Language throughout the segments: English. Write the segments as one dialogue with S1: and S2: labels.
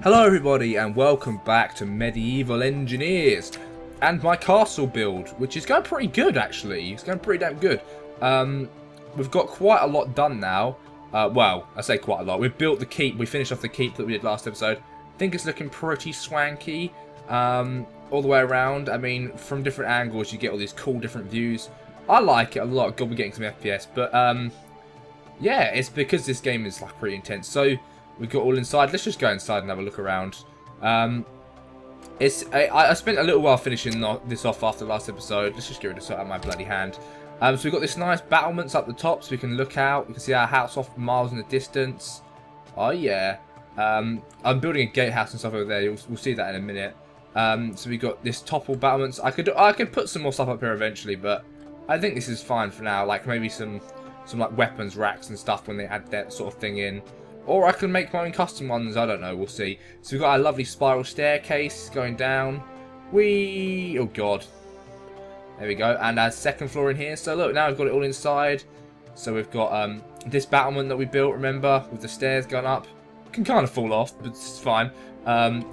S1: Hello everybody and welcome back to Medieval Engineers and my castle build, which is going pretty good actually. It's going pretty damn good. We've got quite a lot done now. Well, I say quite a lot. We've built the keep. We finished off the keep that we did last episode. I think it's looking pretty swanky all the way around. I mean, from different angles you get all these cool different views. I like it a lot. God, we're getting some FPS, but yeah, it's because this game is like pretty intense. So we got all inside. Let's just go inside and have a look around. I spent a little while finishing this off after the last episode. Let's just get rid of out of my bloody hand. So we've got this nice battlements up the top, so we can look out. We can see our house off miles in the distance. Oh yeah. I'm building a gatehouse and stuff over there. We'll see that in a minute. So we got this topple battlements. I could put some more stuff up here eventually, but I think this is fine for now. Like maybe some like weapons racks and stuff when they add that sort of thing in. Or I can make my own custom ones, I don't know, we'll see. So we've got our lovely spiral staircase going down. Oh god. There we go, and our second floor in here. So look, now we've got it all inside. So we've got this battlement that we built, remember, with the stairs going up. Can kind of fall off, but it's fine.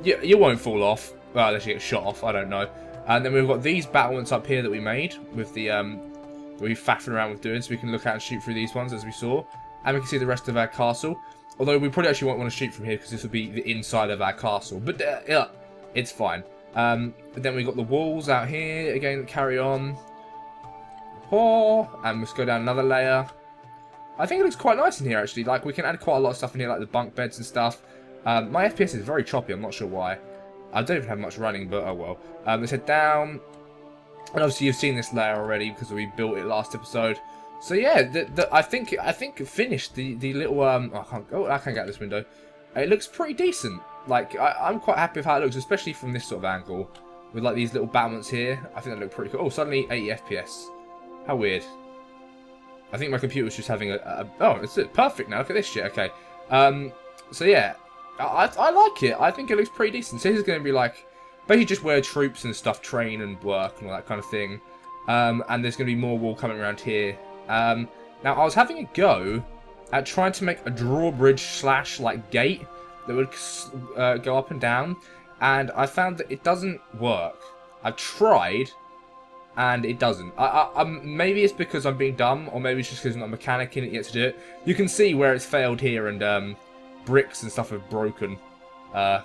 S1: You won't fall off, well, unless you get shot off, I don't know. And then we've got these battlements up here that we made, with the, that we faffing around with doing, so we can look out and shoot through these ones, as we saw. And we can see the rest of our castle. Although we probably actually won't want to shoot from here because this will be the inside of our castle. But yeah, it's fine. But then we've got the walls out here. Again, carry on. Oh, and let's go down another layer. I think it looks quite nice in here actually. Like we can add quite a lot of stuff in here like the bunk beds and stuff. My FPS is very choppy. I'm not sure why. I don't even have much running, but oh well. Let's head down. And obviously you've seen this layer already because we built it last episode. So yeah, I think finished the little I can't get out this window. It looks pretty decent. Like I'm quite happy with how it looks, especially from this sort of angle with like these little battlements here. I think they look pretty cool. Oh, suddenly 80 FPS. How weird. I think my computer's just having oh, it's perfect now. Look at this shit. Okay. So yeah, I like it. I think it looks pretty decent. So this is going to be like basically just where troops and stuff train and work and all that kind of thing. And there's going to be more wall coming around here. Now I was having a go at trying to make a drawbridge slash like gate that would go up and down, and I found that it doesn't work. I've tried, and it doesn't. Maybe it's because I'm being dumb, or maybe it's just because I'm not a mechanic in it yet to do it. You can see where it's failed here, and bricks and stuff have broken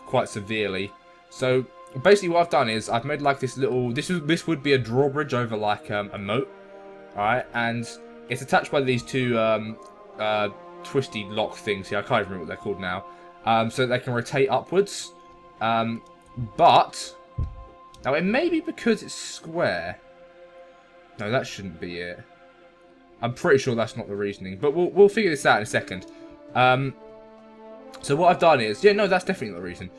S1: quite severely. So basically, what I've done is I've made like this little. This would be a drawbridge over like a moat, alright, and it's attached by these two twisty lock things here. I can't even remember what they're called now. So that they can rotate upwards. But now it may be because it's square. No, that shouldn't be it. I'm pretty sure that's not the reasoning. But we'll figure this out in a second. So what I've done is, yeah, no, that's definitely not the reason.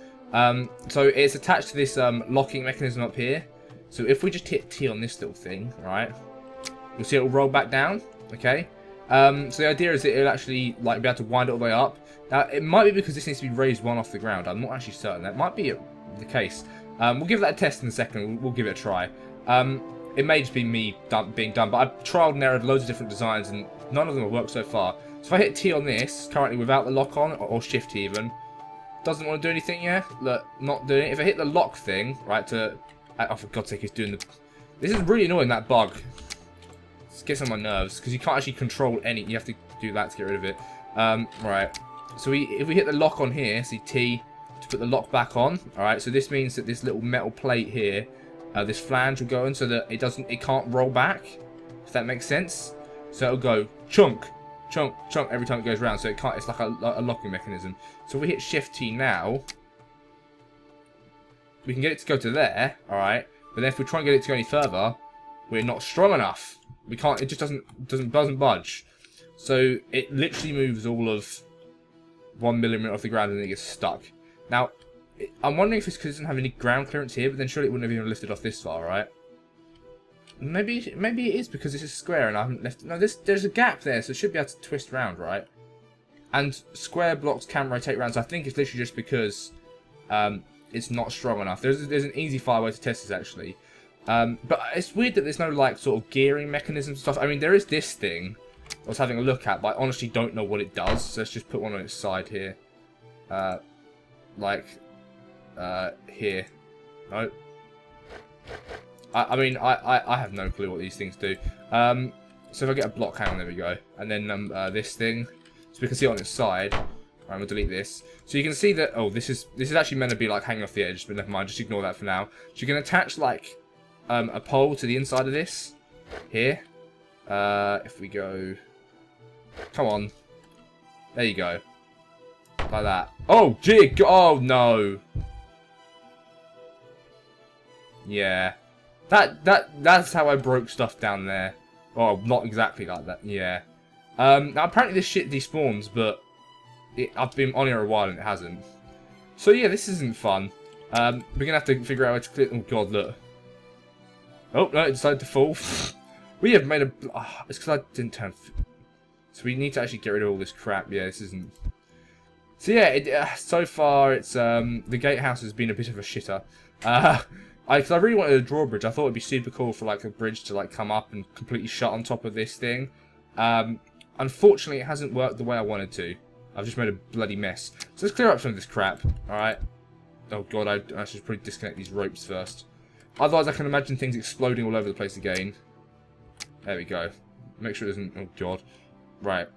S1: So it's attached to this locking mechanism up here. So if we just hit T on this little thing, right, you'll see it will roll back down. Okay. So the idea is that it'll actually like be able to wind it all the way up. Now it might be because this needs to be raised one off the ground. I'm not actually certain. That might be the case. We'll give that a test in a second. We'll give it a try. It may just be me being dumb, but I've trialed and errored loads of different designs and none of them have worked so far. So if I hit T on this, currently without the lock on, or Shift T even, doesn't want to do anything yet. Look, not doing it. If I hit the lock thing, right, oh for God's sake, it's doing the. This is really annoying, that bug. It gets on my nerves because you can't actually control any. You have to do that to get rid of it. Right. So if we hit the lock on here, see T to put the lock back on. All right. So this means that this little metal plate here, this flange will go in so that it can't roll back. If that makes sense. So it'll go chunk, chunk, chunk every time it goes around. So it can't. It's like a locking mechanism. So if we hit Shift T now, we can get it to go to there. All right. But then if we try and get it to go any further, we're not strong enough. We can't. It just doesn't budge. So it literally moves all of 1 millimeter off the ground and then it gets stuck. Now, I'm wondering if it's because it doesn't have any ground clearance here, but then surely it wouldn't have even lifted off this far, right? Maybe it is because this is square and I haven't left. No, there's a gap there, so it should be able to twist round, right? And square blocks can rotate around, so I think it's literally just because it's not strong enough. There's an easy fire way to test this actually. But it's weird that there's no like sort of gearing mechanism stuff. I mean, there is this thing I was having a look at, but I honestly don't know what it does. So let's just put one on its side here. Like, here. No. I mean, I have no clue what these things do. So if I get a block, hang on, there we go. And then this thing, so we can see it on its side. Right, I'm gonna delete this. So you can see that, oh, this is actually meant to be like hanging off the edge, but never mind, just ignore that for now. So you can attach like a pole to the inside of this, here. If we go, come on. There you go. Like that. Oh, jig! Oh, no. Yeah. That's how I broke stuff down there. Oh, not exactly like that. Yeah. Now, apparently this shit despawns, but I've been on here a while and it hasn't. So, yeah, this isn't fun. We're going to have to figure out how to clear... Oh, God, look. Oh, no, it decided to fall. We have made a... Oh, it's because I didn't turn... So we need to actually get rid of all this crap. Yeah, this isn't... So yeah, so far it's the Gatehouse has been a bit of a shitter. Because I really wanted a drawbridge. I thought it'd be super cool for like a bridge to like come up and completely shut on top of this thing. Unfortunately, it hasn't worked the way I wanted to. I've just made a bloody mess. So let's clear up some of this crap. All right. Oh god, I should probably disconnect these ropes first. Otherwise, I can imagine things exploding all over the place again. There we go. Make sure it doesn't. Oh god. Right.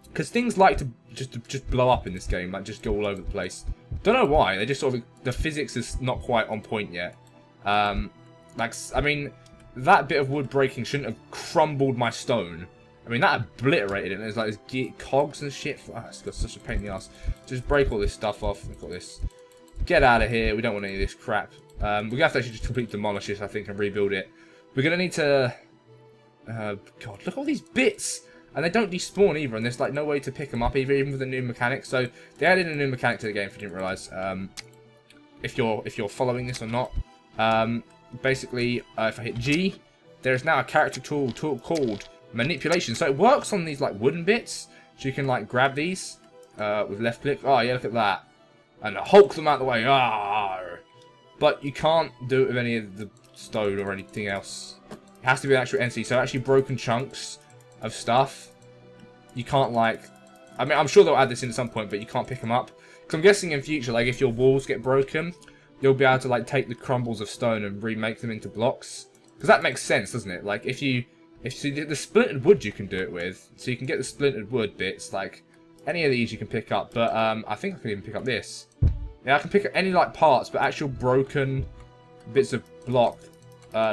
S1: Because things like to just blow up in this game, like just go all over the place. Don't know why. They just sort of, the physics is not quite on point yet. Like, I mean, that bit of wood breaking shouldn't have crumbled my stone. I mean, that obliterated it. And there's like this cogs and shit. Oh, it's got such a pain in the ass. Just break all this stuff off. We've got this. Get out of here. We don't want any of this crap. We're gonna have to actually just completely demolish this, I think, and rebuild it. We're gonna need to. God, look at all these bits. And they don't despawn either, and there's like no way to pick them up either, even with the new mechanic. So they added a new mechanic to the game if you didn't realise. If you're following this or not. Basically, if I hit G, there's now a character tool called manipulation. So it works on these like wooden bits. So you can like grab these with left click. Oh yeah, look at that. And Hulk them out of the way. Arr! But you can't do it with any of the stone or anything else. It has to be an actual entity. So actually broken chunks of stuff, you can't like, I mean, I'm sure they'll add this in at some point, but you can't pick them up. Because I'm guessing in future, like if your walls get broken, you'll be able to like take the crumbles of stone and remake them into blocks. Because that makes sense, doesn't it? Like if you see the splintered wood you can do it with, so you can get the splintered wood bits, like any of these you can pick up. But I think I can even pick up this. Yeah, I can pick up any like parts, but actual broken bits of block,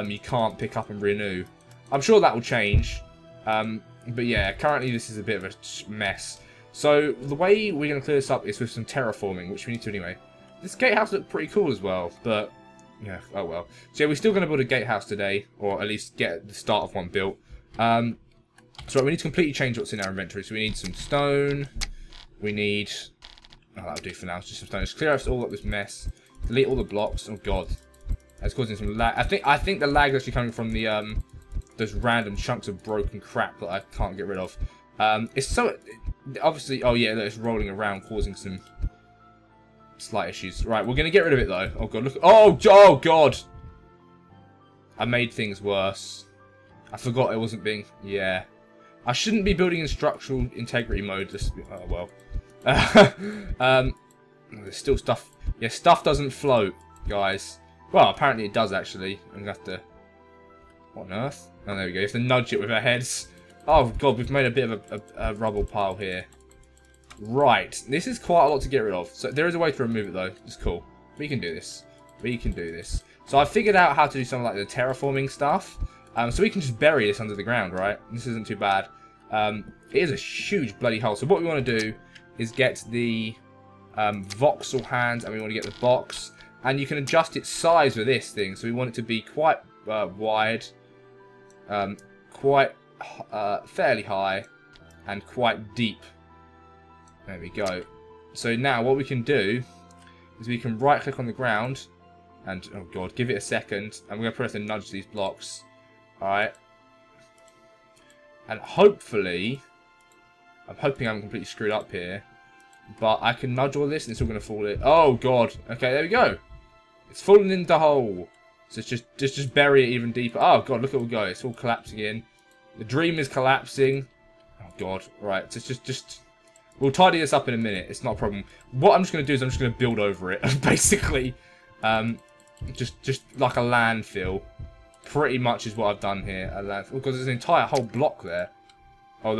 S1: you can't pick up and renew. I'm sure that will change. But yeah, currently this is a bit of a mess. So the way we're going to clear this up is with some terraforming, which we need to anyway. This gatehouse looked pretty cool as well, but yeah, oh well. So yeah, we're still going to build a gatehouse today, or at least get the start of one built. So we need to completely change what's in our inventory. So we need some stone. We need, oh, that'll do for now. It's just some stone. Just clear out all of this mess. Delete all the blocks. Oh god, that's causing some lag. I think the lag is actually coming from the those random chunks of broken crap that I can't get rid of. It's so obviously. Oh yeah, it's rolling around, causing some slight issues. Right, we're gonna get rid of it though. Oh god, look. Oh god. I made things worse. I forgot it wasn't being. Yeah, I shouldn't be building in structural integrity mode. This. Oh well. There's still stuff. Yeah, stuff doesn't float, guys. Well, apparently it does actually. I'm gonna have to. What on earth? Oh, there we go. You have to nudge it with our heads. Oh, God, we've made a bit of a rubble pile here. Right. This is quite a lot to get rid of. So there is a way to remove it, though. It's cool. We can do this. We can do this. So I figured out how to do some like the terraforming stuff. So we can just bury this under the ground, right? This isn't too bad. It is a huge bloody hole. So what we want to do is get the voxel hands, and we want to get the box. And you can adjust its size with this thing. So we want it to be quite wide, quite fairly high, and quite deep. There we go. So now what we can do is we can right click on the ground and, oh god, give it a second, and we're going to press and nudge these blocks. Alright. And hopefully, I'm hoping I'm completely screwed up here, but I can nudge all this and it's all going to fall in. Oh god. Okay, there we go. It's fallen in the hole. So it's just bury it even deeper. Oh god, look at it all go. It's all collapsing in. The dream is collapsing. Oh god. Right. So it's just We'll tidy this up in a minute. It's not a problem. What I'm just going to do is I'm just going to build over it, basically. Just like a landfill. Pretty much is what I've done here. A landfill, because there's an entire whole block there. Oh,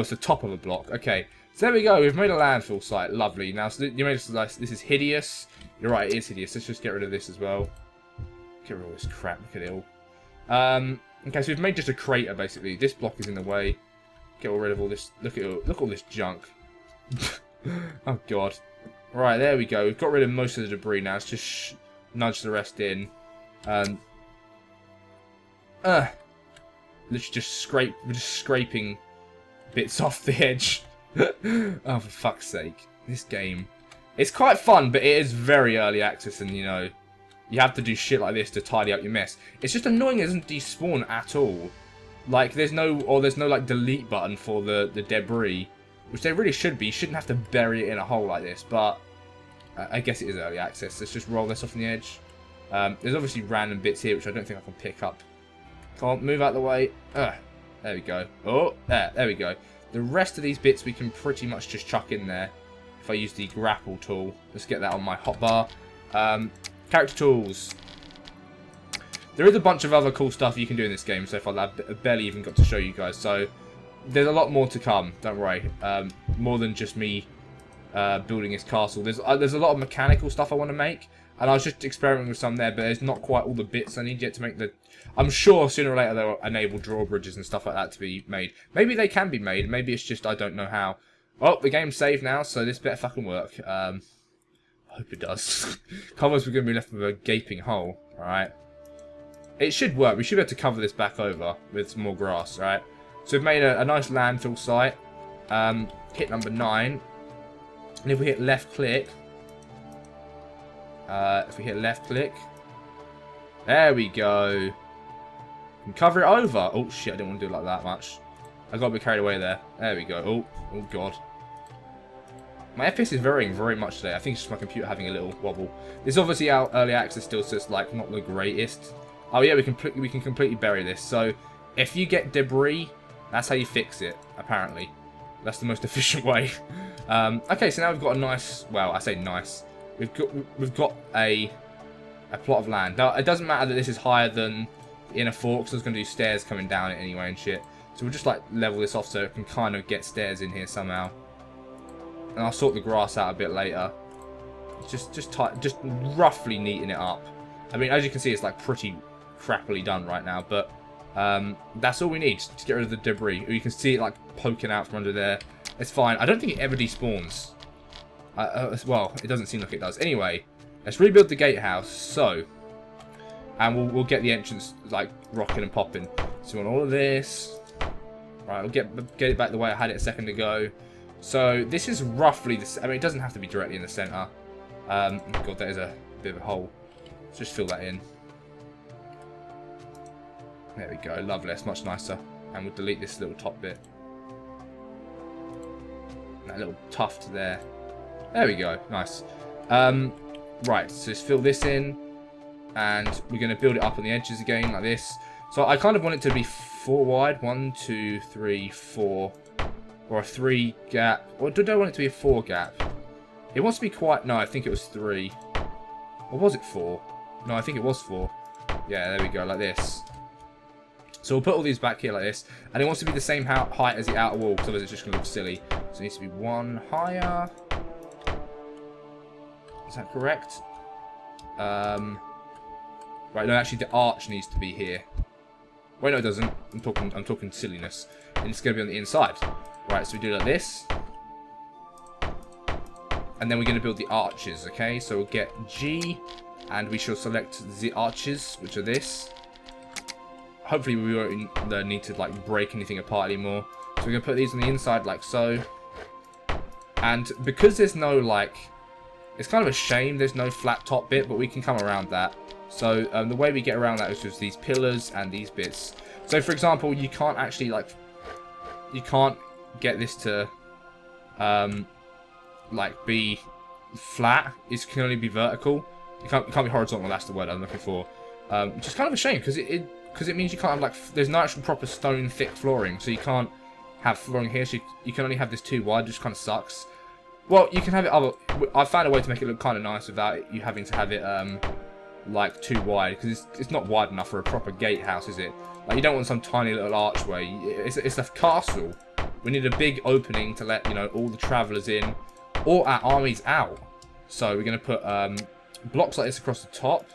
S1: it's the top of a block. Okay, so there we go. We've made a landfill site. Lovely. Now, so you made this like this is hideous. You're right, it is hideous. Let's just get rid of this as well. Get rid of all this crap. Look at it all. Okay, so we've made just a crater basically. This block is in the way. Get rid of all this. Look at all this junk. Oh god. Right, there we go. We've got rid of most of the debris now. Let's just nudge the rest in. Literally just we're just scraping bits off the edge. Oh, for fuck's sake. This game. It's quite fun, but it is very early access, and you know, you have to do shit like this to tidy up your mess. It's just annoying it doesn't despawn at all. Like, there's no like delete button for the debris, which there really should be. You shouldn't have to bury it in a hole like this, but I guess it is early access. Let's just roll this off on the edge. There's obviously random bits here, which I don't think I can pick up. Can't move out of the way. There we go. Oh, there we go. The rest of these bits we can pretty much just chuck in there. If I use the grapple tool. Let's get that on my hotbar. Character tools. There is a bunch of other cool stuff you can do in this game so far that I barely even got to show you guys. So there's a lot more to come. Don't worry. More than just me building this castle. There's a lot of mechanical stuff I want to make. And I was just experimenting with some there, but there's not quite all the bits I need yet to make the... I'm sure sooner or later they'll enable drawbridges and stuff like that to be made. Maybe they can be made. Maybe it's just I don't know how. Well, the game's saved now, so this better fucking work. I hope it does. Otherwise we're going to be left with a gaping hole. Alright. It should work. We should be able to cover this back over with some more grass. Alright. So we've made a nice landfill site. Hit number 9. And if we hit left click... there we go. And cover it over. Oh shit, I didn't want to do it like that much. I got a bit carried away there. There we go. Oh god. My FPS is varying very much today. I think it's just my computer having a little wobble. This is obviously out early access still, so it's like not the greatest. Oh yeah, we can completely bury this. So if you get debris, that's how you fix it. Apparently, that's the most efficient way. Okay, so now we've got a nice. Well, I say nice. We've got a plot of land. Now, it doesn't matter that this is higher than the inner fork, so I was going to do stairs coming down it anyway and shit. So we'll just like level this off so it can kind of get stairs in here somehow. And I'll sort the grass out a bit later. Just roughly neaten it up. I mean, as you can see, it's like pretty crappily done right now, but that's all we need to get rid of the debris. You can see it like poking out from under there. It's fine. I don't think it ever despawns. Well, it doesn't seem like it does. Anyway, let's rebuild the gatehouse. So, and we'll get the entrance like rocking and popping. So we want all of this. Right, we'll get it back the way I had it a second ago. So this is roughly the. I mean, it doesn't have to be directly in the center. God, that is a bit of a hole. Let's just fill that in. There we go. Lovely. That's much nicer. And we'll delete this little top bit. That little tuft there. There we go. Nice. Right, so let's fill this in. And we're going to build it up on the edges again, like this. So I kind of want it to be 4 wide. 1, 2, 3, 4. Or a 3 gap. Or do I want it to be a 4 gap? It wants to be quite... No, I think it was 3. Or was it 4? No, I think it was 4. Yeah, there we go, like this. So we'll put all these back here like this. And it wants to be the same height as the outer wall, because otherwise it's just going to look silly. So it needs to be 1 higher. Is that correct? Right, no, actually the arch needs to be here. Wait, no, it doesn't. I'm talking silliness. And it's going to be on the inside. Right, so we do like this. And then we're going to build the arches, okay? So we'll get G, and we shall select the arches, which are this. Hopefully we won't need to like break anything apart anymore. So we're going to put these on the inside like so. And because there's no like... It's kind of a shame there's no flat top bit, but we can come around that. So the way we get around that is just these pillars and these bits. So for example, you can't actually like... You can't get this to like be flat. It can only be vertical. It can't be horizontal. That's the word I'm looking for. Which is kind of a shame because it means you can't have like there's no actual proper stone thick flooring, so you can't have flooring here. So you can only have this 2 wide, which kind of sucks. Well, you can have it other... I found a way to make it look kind of nice without you having to have it, like, 2 wide. Because it's not wide enough for a proper gatehouse, is it? Like, you don't want some tiny little archway. It's a castle. We need a big opening to let, you know, all the travellers in. Or our armies out. So we're going to put blocks like this across the top.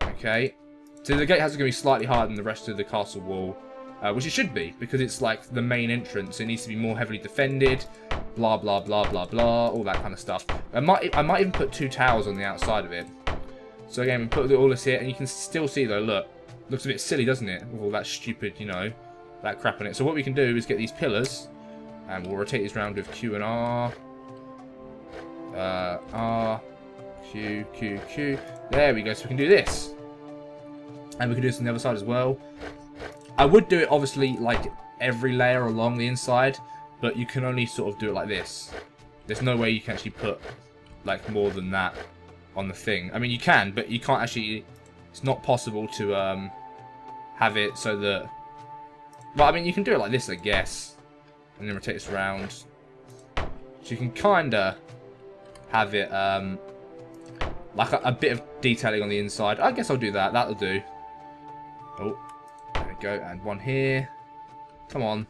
S1: Okay. So the gatehouse is going to be slightly higher than the rest of the castle wall. Which it should be, because it's like the main entrance. It needs to be more heavily defended. Blah, blah, blah, blah, blah. All that kind of stuff. I might even put 2 towers on the outside of it. So again, we put all this here. And you can still see, though, look. Looks a bit silly, doesn't it? With all that stupid, you know, that crap on it. So what we can do is get these pillars. And we'll rotate these around with Q and R. R. Q, Q, Q. There we go. So we can do this. And we can do this on the other side as well. I would do it, obviously, like, every layer along the inside. But you can only sort of do it like this. There's no way you can actually put, like, more than that on the thing. I mean, you can, but you can't actually... It's not possible to have it so that... Well, I mean, you can do it like this, I guess. And then rotate this around. So you can kind of have it like a bit of detailing on the inside. I guess I'll do that. That'll do. Oh, there we go. And one here. Come on.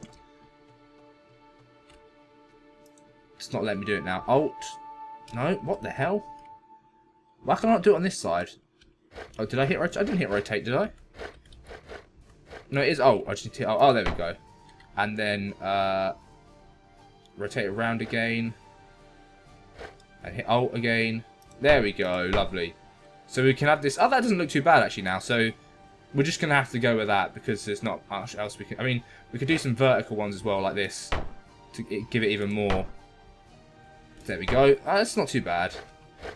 S1: It's not letting me do it now. Alt. No, what the hell? Why can I not do it on this side? Oh, did I hit rotate? I didn't hit rotate, did I? No, it is alt. I just need to hit alt. Oh, there we go. And then rotate around again. And hit alt again. There we go. Lovely. So we can have this. Oh, that doesn't look too bad actually now. So we're just going to have to go with that because there's not much else we can... I mean, we could do some vertical ones as well like this to give it even more. There we go. That's not too bad.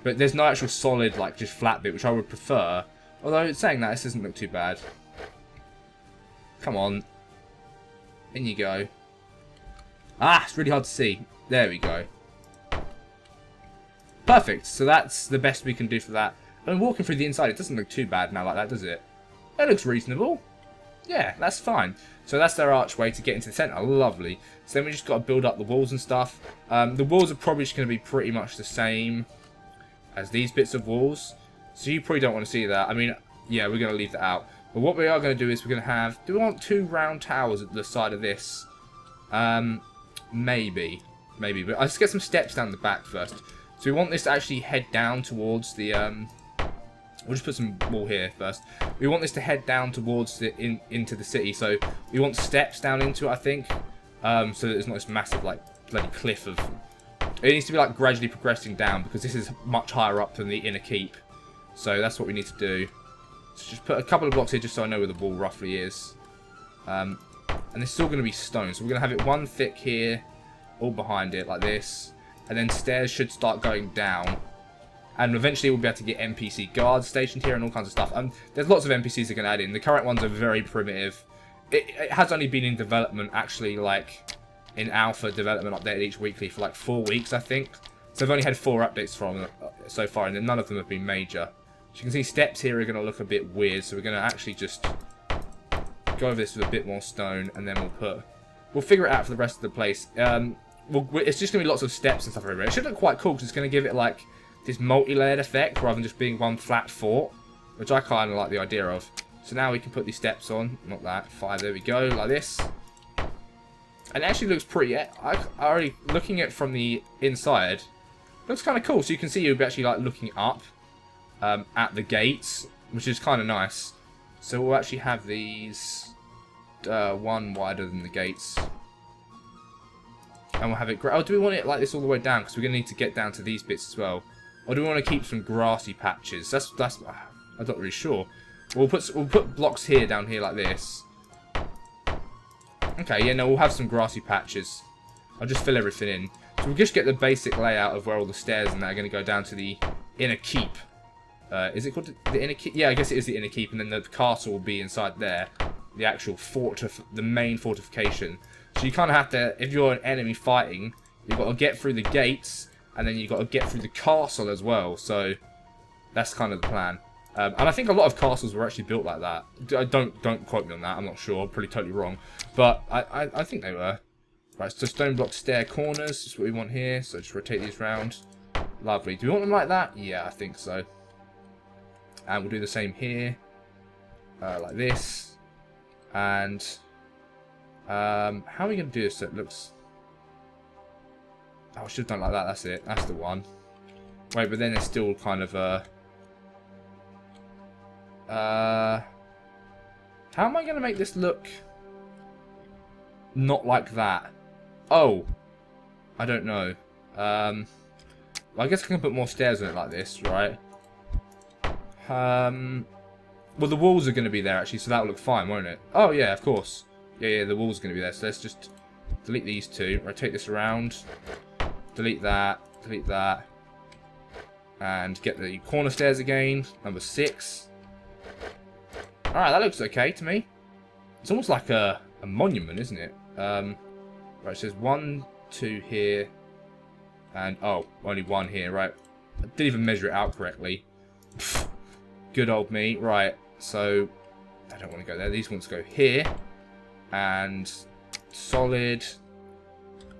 S1: But there's no actual solid, like, just flat bit, which I would prefer. Although, saying that, this doesn't look too bad. Come on. In you go. Ah, it's really hard to see. There we go. Perfect. So that's the best we can do for that. And walking through the inside, it doesn't look too bad now like that, does it? It looks reasonable. Yeah, that's fine. So that's their archway to get into the centre. Lovely. So then we just got to build up the walls and stuff. The walls are probably just going to be pretty much the same as these bits of walls. So you probably don't want to see that. I mean, yeah, we're going to leave that out. But what we are going to do is we're going to have... Do we want 2 round towers at the side of this? Maybe. Maybe. But let's get some steps down the back first. So we want this to actually head down towards the... We'll just put some wall here first. We want this to head down towards the into the city. So we want steps down into it, I think. So that there's not this massive, like, bloody cliff of... It needs to be, like, gradually progressing down because this is much higher up than the inner keep. So that's what we need to do. So just put a couple of blocks here just so I know where the wall roughly is. And this is all going to be stone. So we're going to have it one thick here, all behind it, like this. And then stairs should start going down. And eventually we'll be able to get NPC guards stationed here and all kinds of stuff. There's lots of NPCs that can add in. The current ones are very primitive. It has only been in development, actually, like... in alpha development updated each weekly for like 4 weeks, I think. So I've only had 4 updates from so far, and none of them have been major. So you can see steps here are going to look a bit weird, so we're going to actually just go over this with a bit more stone, and then we'll figure it out for the rest of the place. It's just going to be lots of steps and stuff everywhere. It should look quite cool because it's going to give it like this multi-layered effect rather than just being one flat fort, which I kind of like the idea of. So now we can put these steps on, not that, 5, there we go, like this. And it actually looks pretty... I already looking at it from the inside, looks kind of cool. So you can see you'll be actually like looking up at the gates, which is kind of nice. So we'll actually have these one wider than the gates, and we'll have it. Oh, do we want it like this all the way down? Because we're going to need to get down to these bits as well. Or do we want to keep some grassy patches? That's I'm not really sure. We'll put blocks here down here like this. Okay, yeah, no, we'll have some grassy patches. I'll just fill everything in. So we'll just get the basic layout of where all the stairs and that are going to go down to the inner keep. Is it called the inner keep? Yeah, I guess it is the inner keep, and then the castle will be inside there. The actual the main fortification. So you kind of have to, if you're an enemy fighting, you've got to get through the gates, and then you've got to get through the castle as well. So that's kind of the plan. And I think a lot of castles were actually built like that. Don't quote me on that. I'm not sure. I'm probably totally wrong. But I think they were. Right, so stone block stair corners. That's what we want here. So just rotate these round. Lovely. Do we want them like that? Yeah, I think so. And we'll do the same here. Like this. And how are we going to do this so it looks... Oh, I should have done it like that. That's it. That's the one. Wait, but then it's still kind of how am I going to make this look not like that? Oh, I don't know. Well, I guess I can put more stairs on it like this, right? Well, the walls are going to be there actually, so that will look fine, won't it? Oh yeah, of course. Yeah, the walls are going to be there. So let's just delete these two. Rotate this around. Delete that. Delete that. And get the corner stairs again. Number 6. Alright, that looks okay to me. It's almost like a monument, isn't it? Right, it says 1, 2 here. And, oh, only 1 here, right. I didn't even measure it out correctly. Pfft, good old me. Right, so I don't want to go there. These ones go here. And solid.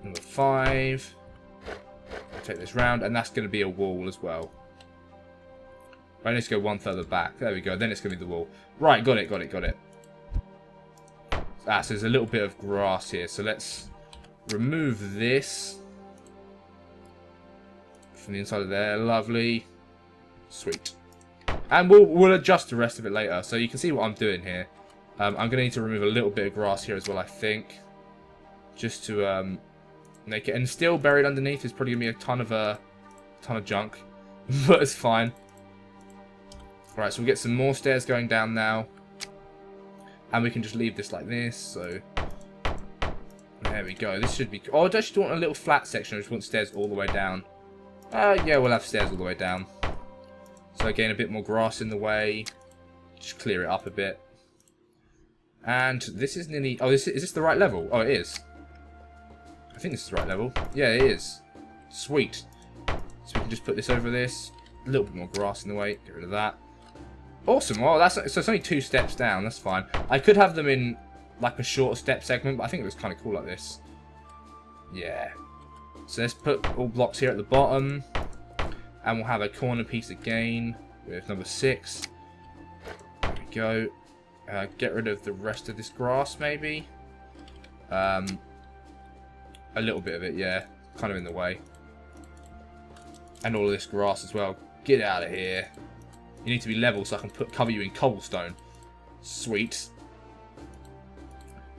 S1: Number 5. Take this round, and that's going to be a wall as well. Right, let's go one further back. There we go. Then it's going to be the wall. Right, got it. Ah, so there's a little bit of grass here. So let's remove this from the inside of there. Lovely. Sweet. And we'll adjust the rest of it later. So you can see what I'm doing here. I'm going to need to remove a little bit of grass here as well, I think. Just to make it. And still buried underneath is probably going to be a ton of junk. But it's fine. Alright, so we'll get some more stairs going down now. And we can just leave this like this. So there we go. This should be... Oh, I just want a little flat section. I just want stairs all the way down. Yeah, we'll have stairs all the way down. So again, a bit more grass in the way. Just clear it up a bit. And this is nearly... Oh, is this the right level? Oh, it is. I think this is the right level. Yeah, it is. Sweet. So we can just put this over this. A little bit more grass in the way. Get rid of that. Awesome. Well, so it's only 2 steps down. That's fine. I could have them in like a shorter step segment, but I think it looks kind of cool like this. Yeah. So let's put all blocks here at the bottom. And we'll have a corner piece again with number 6. There we go. Get rid of the rest of this grass, maybe. A little bit of it, yeah. Kind of in the way. And all of this grass as well. Get out of here. You need to be level so I can cover you in cobblestone. Sweet.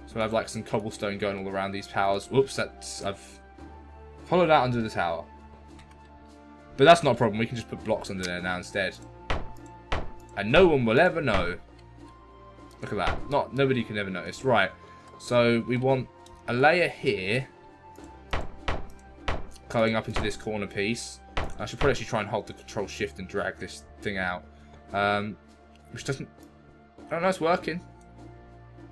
S1: So I have like some cobblestone going all around these towers. Whoops, I've hollowed out under the tower. But that's not a problem. We can just put blocks under there now instead. And no one will ever know. Look at that. Nobody can ever notice. Right. So we want a layer here. Going up into this corner piece. I should probably actually try and hold the control shift and drag this thing out. Which doesn't... I don't know, it's working.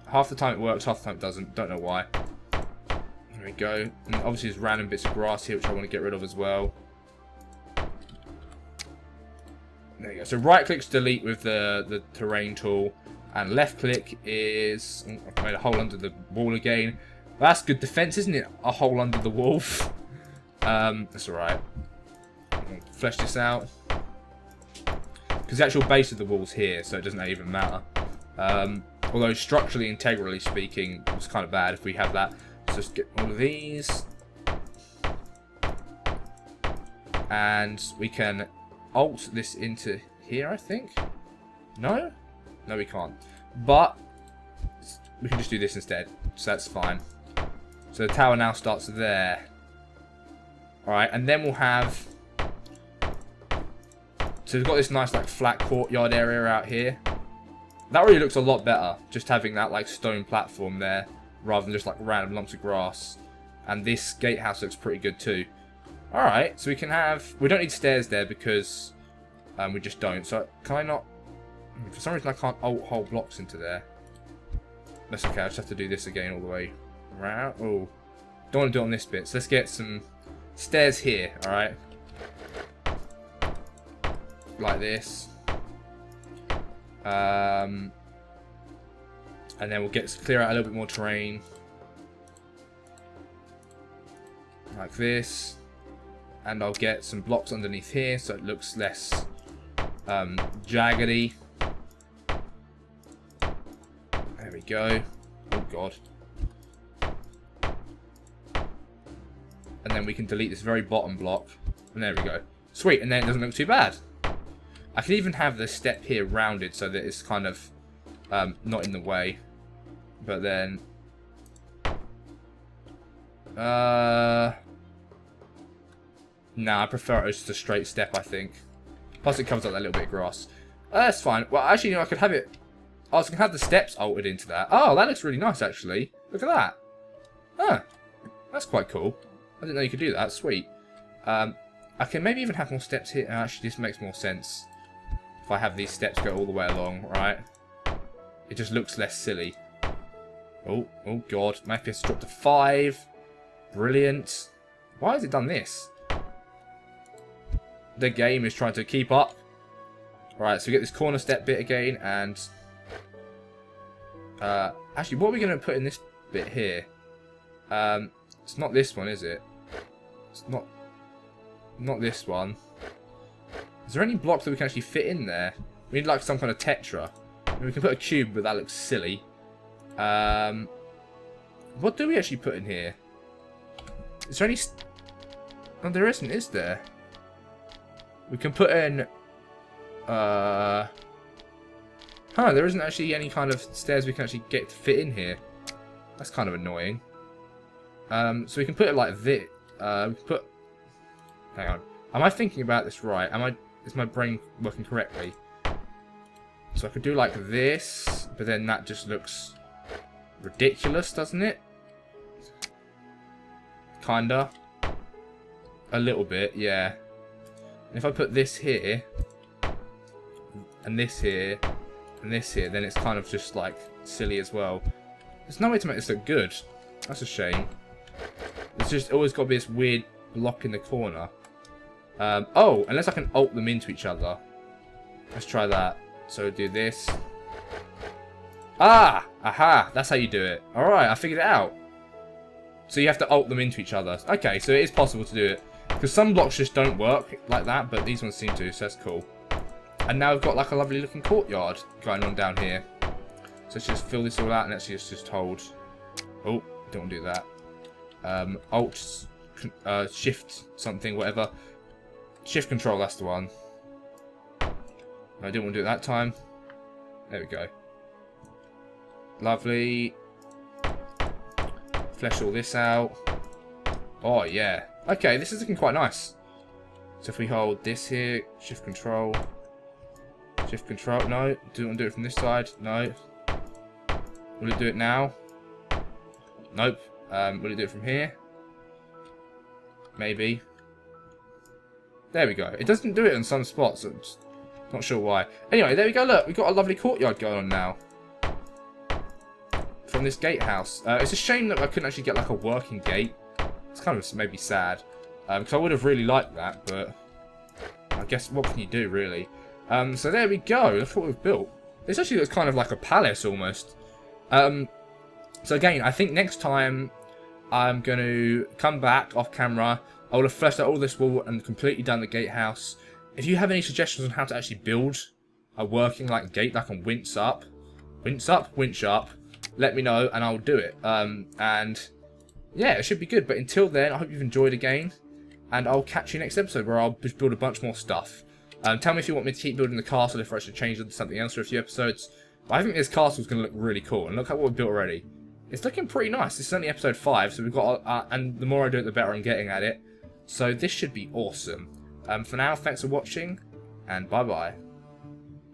S1: Half the time it works, half the time it doesn't. Don't know why. There we go. And obviously there's random bits of grass here which I want to get rid of as well. There you go. So right click's delete with the terrain tool. And left click is... I've made a hole under the wall again. That's good defense, isn't it? A hole under the wall. That's alright. Flesh this out. Because the actual base of the wall's here, so it doesn't even matter. Although structurally, integrally speaking, it's kind of bad if we have that. So let's get all of these. And we can alt this into here, I think. No? No, we can't. But we can just do this instead. So that's fine. So the tower now starts there. Alright, and then we'll have... So we've got this nice like flat courtyard area out here. That really looks a lot better. Just having that like stone platform there. Rather than just like random lumps of grass. And this gatehouse looks pretty good too. Alright, so we can have... We don't need stairs there because we just don't. So can I not... For some reason I can't hold blocks into there. That's okay, I just have to do this again all the way around. Oh, don't want to do it on this bit. So let's get some stairs here, alright? Like this. And then we'll clear out a little bit more terrain. Like this. And I'll get some blocks underneath here so it looks less jaggedy. There we go. Oh god. And then we can delete this very bottom block. And there we go. Sweet, and then it doesn't look too bad. I can even have the step here rounded so that it's kind of not in the way. But then... Nah, I prefer it as just a straight step, I think. Plus it covers up that little bit of grass. That's fine. Well, actually, you know, I could have it... I was going to have the steps altered into that. Oh, that looks really nice, actually. Look at that. Huh. That's quite cool. I didn't know you could do that. Sweet. I can maybe even have more steps here. Actually, this makes more sense. If I have these steps go all the way along, right? It just looks less silly. Oh god. My FPS dropped to 5. Brilliant. Why has it done this? The game is trying to keep up. Right, so we get this corner step bit again, and... actually, what are we going to put in this bit here? It's not this one, is it? It's not this one. Is there any blocks that we can actually fit in there? We need like some kind of tetra. I mean, we can put a cube, but that looks silly. What do we actually put in here? Is there any... Oh, there isn't, is there? We can put in... Huh, there isn't actually any kind of stairs we can actually get to fit in here. That's kind of annoying. So we can put it like this. We can put... Hang on. Am I thinking about this right? Is my brain working correctly? So I could do like this, but then that just looks ridiculous, doesn't it? Kinda. A little bit, yeah. And if I put this here, and this here, and this here, then it's kind of just like silly as well. There's no way to make this look good. That's a shame. There's just always got to be this weird block in the corner. Oh, unless I can alt them into each other. Let's try that. So do this. Ah! Aha! That's how you do it. Alright, I figured it out. So you have to alt them into each other. Okay, so it is possible to do it. Because some blocks just don't work like that, but these ones seem to, so that's cool. And now we've got like a lovely looking courtyard going on down here. So let's just fill this all out and let's just hold. Oh, don't want to do that. Alt, shift something, whatever. Shift control, that's the one. I didn't want to do it that time. There we go. Lovely. Flesh all this out. Oh, yeah. Okay, this is looking quite nice. So if we hold this here, shift control. Shift control, no. Do you want to do it from this side? No. Will it do it now? Nope. Will it do it from here? Maybe. There we go. It doesn't do it in some spots. I'm just not sure why. Anyway, there we go. Look, we've got a lovely courtyard going on now. From this gatehouse. It's a shame that I couldn't actually get like a working gate. It's kind of maybe sad. Because I would have really liked that, but I guess what can you do, really? So there we go. Look what we've built. This actually looks kind of like a palace almost. So again, I think next time I'm going to come back off camera. I will have fleshed out all this wall and completely done the gatehouse. If you have any suggestions on how to actually build a working like gate that can winch up, let me know and I'll do it. And yeah, it should be good. But until then, I hope you've enjoyed again. And I'll catch you next episode where I'll just build a bunch more stuff. Tell me if you want me to keep building the castle, if I should change it to something else for a few episodes. But I think this castle is going to look really cool. And look at what we've built already. It's looking pretty nice. This is only episode 5, so we've got... and the more I do it, the better I'm getting at it. So this should be awesome. For now, thanks for watching, and bye-bye.